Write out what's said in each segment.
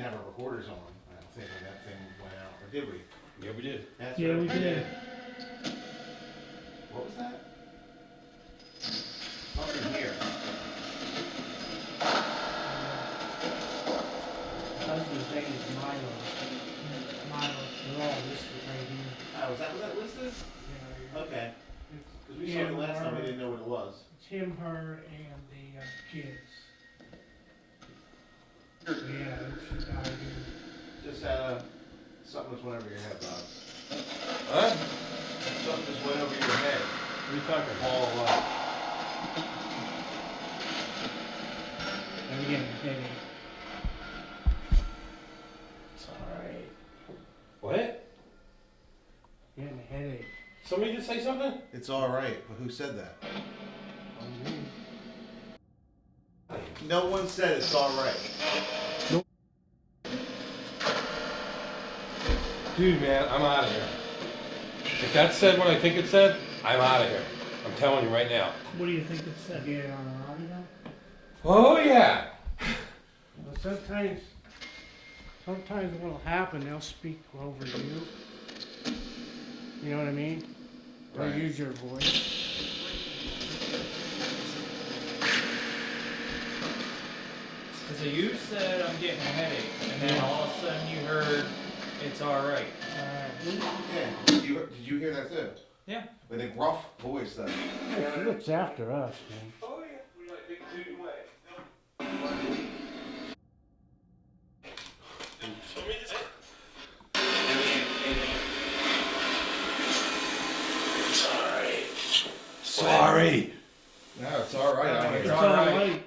have our recorders on, I don't think, when that thing went out, or did we? Yeah, we did. That's Yeah, right, we did. What was that? Something here. Husband's name is Milo. Milo. They're all listed right here. Oh, is that what that list is? Yeah, Okay. it's Because we saw it the last time, we didn't know what it was. It's him, her, and the kids. Yeah, she died here. Just, something just went over your head, Bob. Huh? Something just went over your head. What are you talking? All up. I'm getting a headache. It's alright. What? Getting a headache. Somebody just say something? It's all right, but who said that? Oh, me. No one said it's all right. Dude, man, I'm out of here. If that said what I think it said, I'm out of here. I'm telling you right now. What do you think it said? Get it on the audio? Oh, yeah. Well, sometimes what'll happen, they'll speak over you. You know what I mean? They'll Right. use your voice. So you said I'm getting a headache, and then all of a sudden you heard it's alright. Yeah. Did you hear that too? Yeah. With a gruff voice, though. She looks after us, man. Oh, yeah. We got a big dude away. Sorry. No, it's all right. I It's hear it. alright.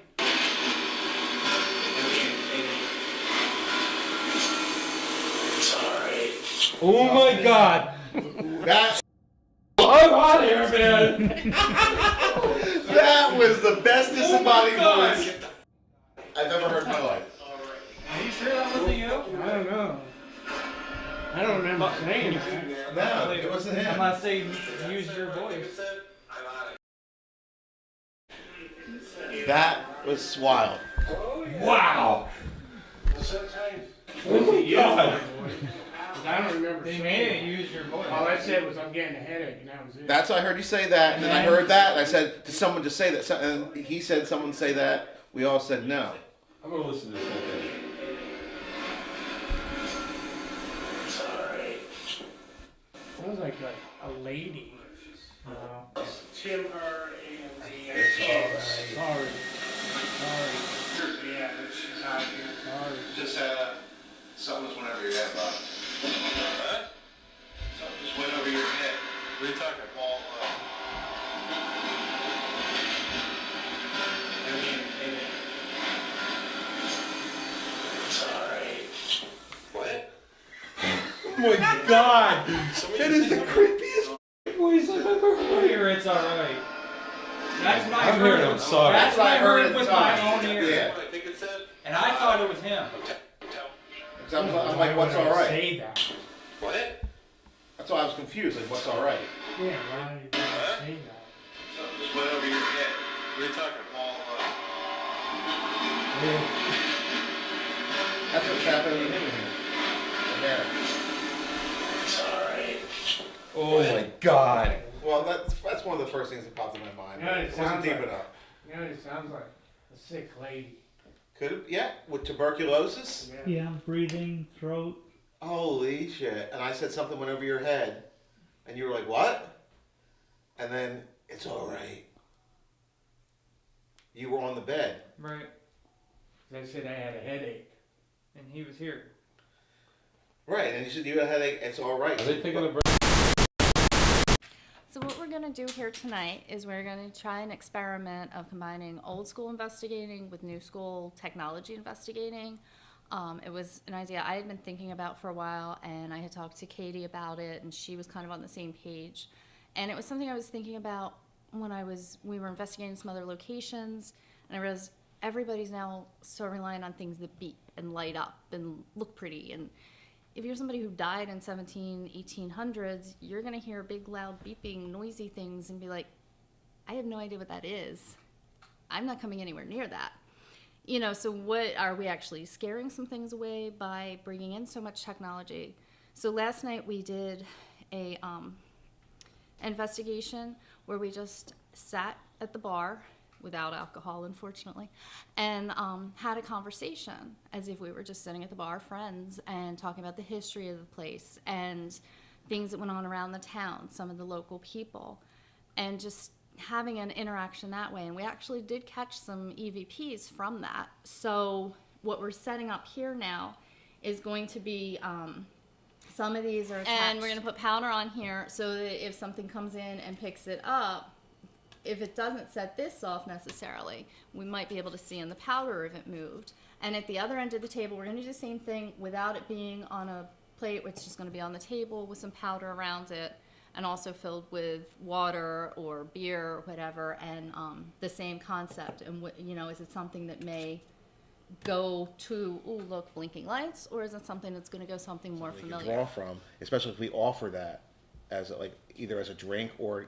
Oh my God. That, I'm out of here, man. that was the best disembodied God. voice I've ever heard in my life. Are you sure that wasn't you? I don't know. I don't remember saying that. No, it wasn't him. Unless they used your voice. That was wild. Wow. Sometimes Oh my God. I don't remember They saying made it. it use your voice. All I said was I'm getting a headache, and that was it. That's I heard you say that, and then I heard that, and I said, did someone just say that? And he said, someone say that. We all said no. I'm gonna listen to this whole thing. Sounds like a lady. Tim, her, and the It's kids. Sorry. Yeah, she's not here. Sorry. Just, something just went over your head, Bob. Huh? Something just went over your head. What are you talking? All What? Oh my God. That is the creepiest voice I've ever I heard. hear it's alright. That's my I'm hearing I'm sorry. That's what I heard it with time. my own ears. Yeah. I think it said. And I thought it was him. I'm like, what's Why would all I right? Say that. What? That's why I was confused. Like, what's all right? Yeah, why did I say that? Something just went over your head. What are you talking? That's what's happening with him in here. Yeah. Oh my God. Well, that's one of the first things that popped in my mind. Yeah, it It wasn't sounds deep like- enough. You know, it sounds like a sick lady. Could it? Yeah, with tuberculosis. Yeah. Yeah, breathing, throat. Holy shit! And I said something went over your head, and you were like, "What?" And then it's all right. You were on the bed. Right. I said I had a headache. And he was here. Right, and you said you had a headache. It's all right. Are they taking a break? So what we're going to do here tonight is we're going to try an experiment of combining old school investigating with new school technology investigating. It was an idea I had been thinking about for a while, and I had talked to Katie about it, and she was kind of on the same page. And it was something I was thinking about when we were investigating some other locations, and I realized everybody's now so reliant on things that beep and light up and look pretty. And if you're somebody who died in 1800s, you're going to hear big, loud, beeping, noisy things and be like, I have no idea what that is. I'm not coming anywhere near that. So what are we actually scaring some things away by bringing in so much technology? So last night we did a investigation where we just sat at the bar without alcohol, unfortunately, and had a conversation as if we were just sitting at the bar, friends, and talking about the history of the place and things that went on around the town, some of the local people, and just having an interaction that way. And we actually did catch some EVPs from that. So what we're setting up here now is going to be some of these are attached. And we're going to put powder on here so that if something comes in and picks it up, if it doesn't set this off necessarily, we might be able to see in the powder if it moved. And at the other end of the table, we're going to do the same thing without it being on a plate. It's just going to be on the table with some powder around it, and also filled with water or beer or whatever, and the same concept. And is it something that may go to, ooh, look, blinking lights, or is it something that's going to go something more We familiar? can draw from, especially if we offer that as either as a drink or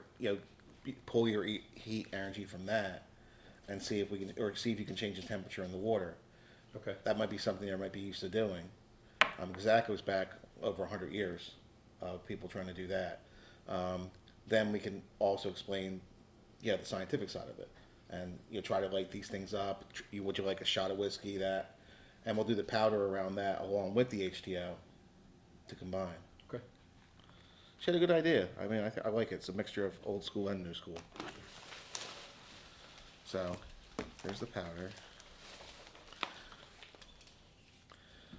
pull your heat energy from that, and see if you can change the temperature in the water. Okay. That might be something they might be used to doing, because that goes back over 100 years of people trying to do that. Then we can also explain, the scientific side of it, and try to light these things up. Would you like a shot of whiskey? And we'll do the powder around that along with the HTO to combine. Okay. She had a good idea. I mean, I like it. It's a mixture of old school and new school. So, there's the powder.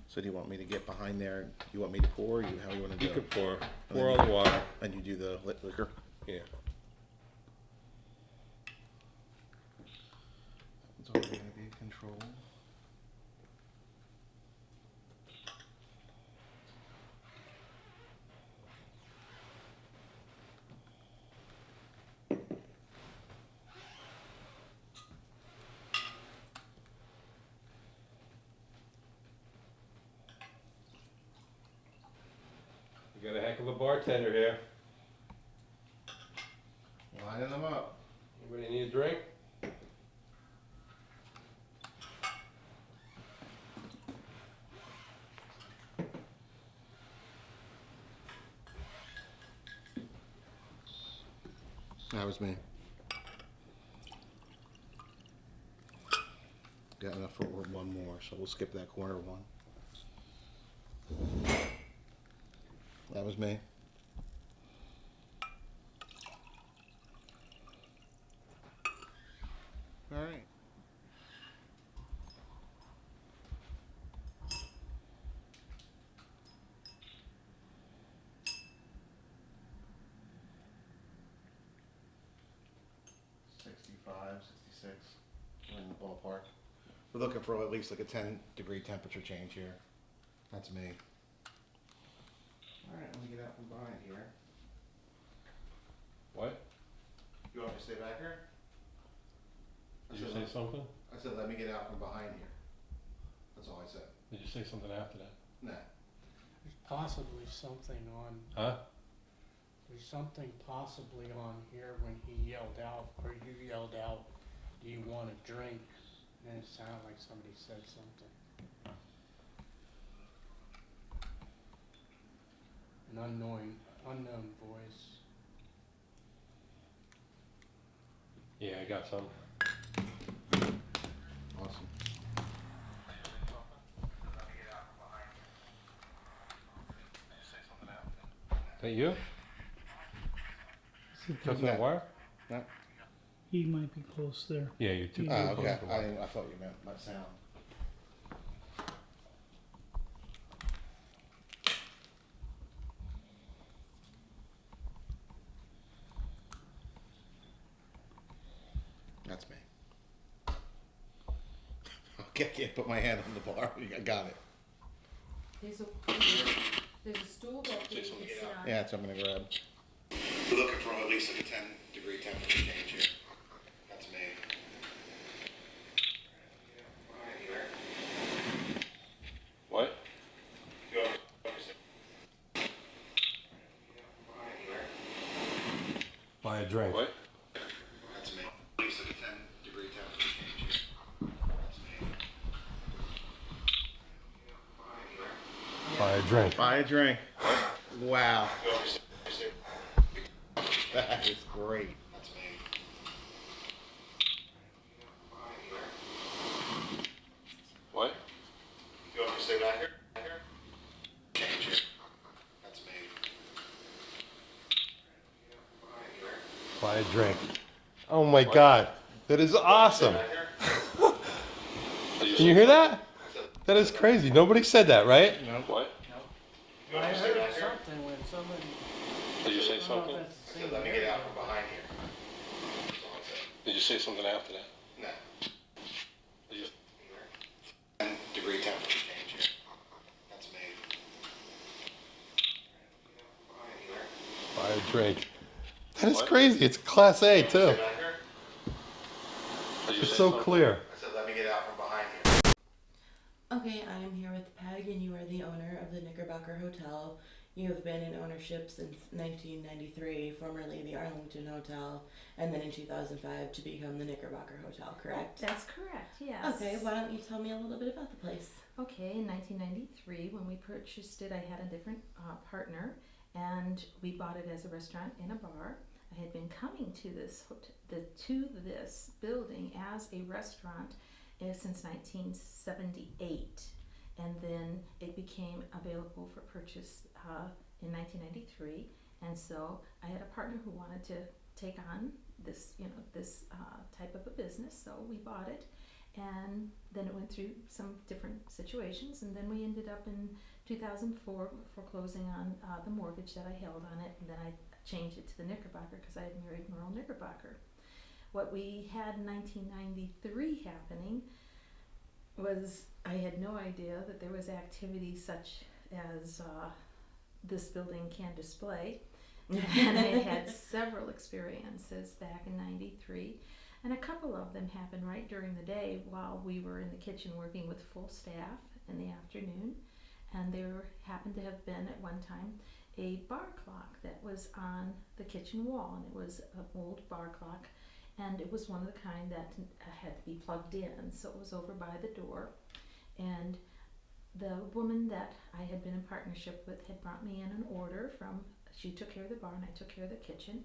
So do you want me to get behind there? You want me to pour? How you want to do You it? could pour And all then the water. And you do the liquor? Yeah. It's always going to be controlled. You got a heck of a bartender here. Lining them up. Anybody need a drink? That was me. Got enough for one more, so we'll skip that corner one. That was me. All right. We're in the ballpark. We're looking for at least like a 10-degree temperature change here. That's me. All right, let me get out from behind here. What? You want me to stay back here? Did you say something? I said, let me get out from behind here. That's all I said. Did you say something after that? Nah. There's possibly something on, Huh? there's something possibly on here when he yelled out, or you yelled out, do you want a drink? And it sounded like somebody said something. An unknown voice. Yeah, I got some. Awesome. That you? Touching that wire? No. He might be close there. Yeah, you're too Ah, close okay. to the wire. I thought you meant my sound. That's me. Okay, I can't put my hand on the bar. I got it. There's a stool that you can sit on. Yeah, that's what I'm gonna grab. We're looking for at least like a 10-degree temperature change here. That's me. What? Buy a drink. What? That's me. At least like a 10-degree temperature change here. That's me. Buy a drink. Buy a drink. Wow. That is great. What? You want me to stay back here? Change it. That's me. Buy a drink. Oh my God. That is awesome. Can you hear that? That is crazy. Nobody said that, right? No. What? I heard something when somebody. Did you say I don't know something? if that's the same Let me get out from behind here. Did you say something after that? No. Did you... 10-degree temperature change here. That's me. Buy a drink. That is crazy. It's Class A too. It's so clear. I said, let me get out from behind here. Okay, I am here with Peg, and you are the owner of the Knickerbocker Hotel. You have been in ownership since 1993, formerly the Arlington Hotel, and then in 2005 to become the Knickerbocker Hotel, correct? That's correct, yes. Okay, why don't you tell me a little bit about the place? Okay, in 1993, when we purchased it, I had a different partner, and we bought it as a restaurant and a bar. I had been coming to this building as a restaurant since 1978, and then it became available for purchase in 1993. And so I had a partner who wanted to take on this, type of a business. So we bought it, and then it went through some different situations, and then we ended up in 2004 foreclosing on the mortgage that I held on it, and then I changed it to the Knickerbocker because I had married Merle Knickerbocker. What we had in 1993 happening was I had no idea that there was activity such as this building can display. And I had several experiences back in 93, and a couple of them happened right during the day while we were in the kitchen working with full staff in the afternoon. And there happened to have been at one time a bar clock that was on the kitchen wall, and it was an old bar clock, and it was one of the kind that had to be plugged in, so it was over by the door. And the woman that I had been in partnership with had brought me in an order she took care of the bar and I took care of the kitchen,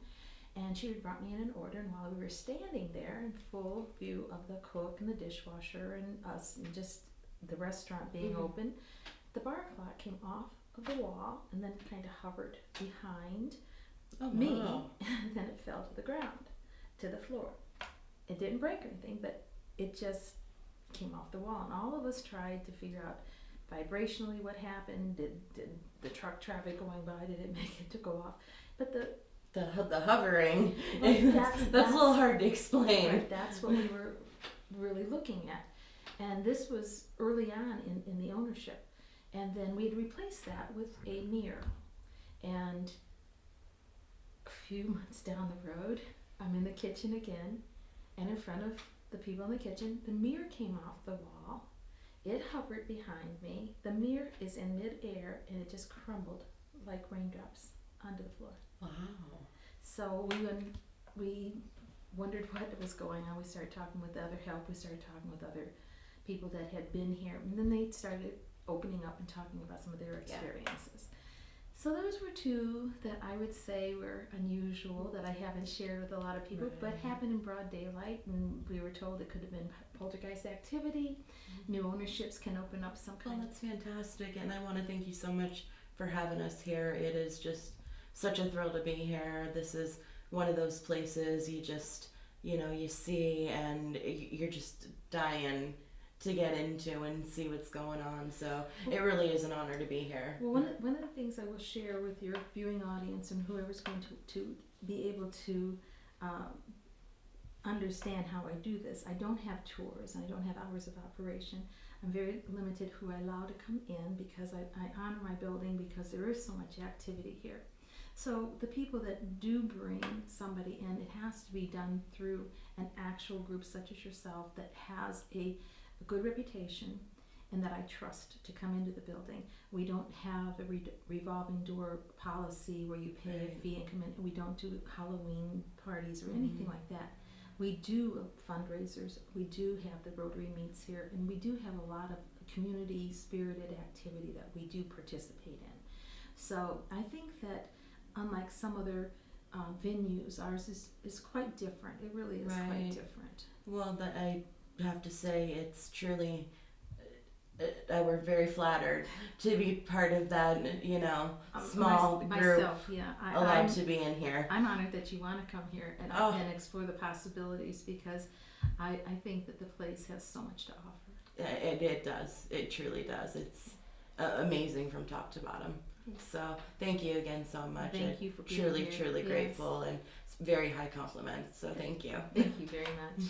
and she had brought me in an order, and while we were standing there in full view of the cook and the dishwasher and us and just the restaurant being open, the bar clock came off of the wall and then kind of hovered behind me, and then it fell to the ground, to the floor. It didn't break or anything, but it just came off the wall, and all of us tried to figure out vibrationally what happened. Did the truck traffic going by, did it make it to go off? But The hovering, Well, that's a little hard to explain. right, that's what we were really looking at. And this was early on in the ownership. And then we'd replaced that with a mirror. And a few months down the road, I'm in the kitchen again, and in front of the people in the kitchen, the mirror came off the wall. It hovered behind me. The mirror is in midair, and it just crumbled like raindrops onto the floor. Wow. So we wondered what was going on. We started talking with other help. We started talking with other people that had been here, and then they started opening up and talking about some of their experiences. So those were two that I would say were unusual, that I haven't shared with a lot of people, but happened in broad daylight, and we were told it could have been poltergeist activity. New ownerships can open up some Well, kind of... that's fantastic, and I want to thank you so much for having us here. It is just such a thrill to be here. This is one of those places you just, you see and you're just dying to get into and see what's going on. So it really is an honor to be here. Well, one of the things I will share with your viewing audience and whoever's going to be able to understand how I do this, I don't have tours, I don't have hours of operation. I'm very limited who I allow to come in because I honor my building because there is so much activity here. So the people that do bring somebody in, it has to be done through an actual group such as yourself that has a good reputation and that I trust to come into the building. We don't have a revolving door policy where you pay a fee and come in. We don't do Halloween parties or anything like that. We do fundraisers. We do have the Rotary meets here, and we do have a lot of community spirited activity that we do participate in. So I think that unlike some other venues, ours is quite different. It really is quite Right. different. Well, that I have to say, it's truly. We're very flattered to be part of that, you know, small group Myself, yeah. allowed to be in here. I'm honored that you want to come here and, Oh. and explore the possibilities, because I think that the place has so much to offer. It does. It truly does. It's amazing from top to bottom. So thank you again so much. Thank you for being truly, here. truly Yes. grateful and very high compliments. So thank you. Thank you very much.